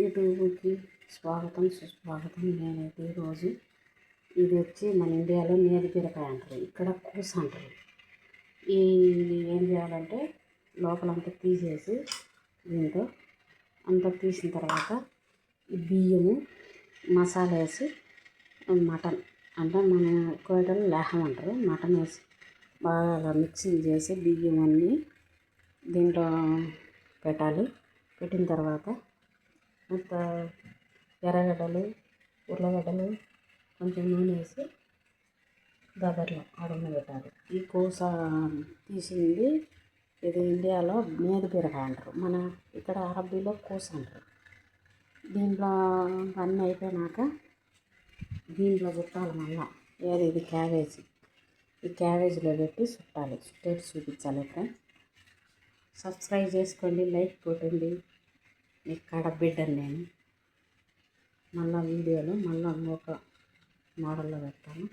యూట్యూబ్కి స్వాగతం సుస్వాగతం. నేనైతే ఈరోజు ఇది వచ్చి మన ఇండియాలో నేతి బీరకాయ అంటారు, ఇక్కడ కూస అంటారు. ఈ ఏం చేయాలంటే లోపలంతా తీసేసి దీంతో అంతా తీసిన తర్వాత ఈ బియ్యము మసాలా వేసి మటన్ అంటే మన కోయటలు లేహం అంటారు, మటన్ వేసి బాగా మిక్సింగ్ చేసి బియ్యం అన్నీ దీంట్లో పెట్టాలి. పెట్టిన తర్వాత అంత ఎర్రగడ్డలు ఉర్లగడ్డలు కొంచెం నూనె వేసి దగ్గరలో ఆడున్న పెట్టాలి. ఈ కోస తీసింది ఇది ఇండియాలో నేతి బీరకాయ అంటారు, మన ఇక్కడ అరబ్బీలో కోస అంటారు. దీంట్లో అన్నీ అయిపోయినాక దీంట్లో చుట్టాలి. మళ్ళీ ఇది క్యాబేజీ, ఈ క్యాబేజీలో పెట్టి చుట్టాలి. చుట్టేసి చూపించాలి. ఫ్రెండ్స్ సబ్స్క్రైబ్ చేసుకోండి, లైక్ కొట్టండి. ఇక్కడ బిడ్డను నేను మళ్ళీ వీడియోలో మళ్ళీ ఇంకొక మోడల్లో పెడతాను.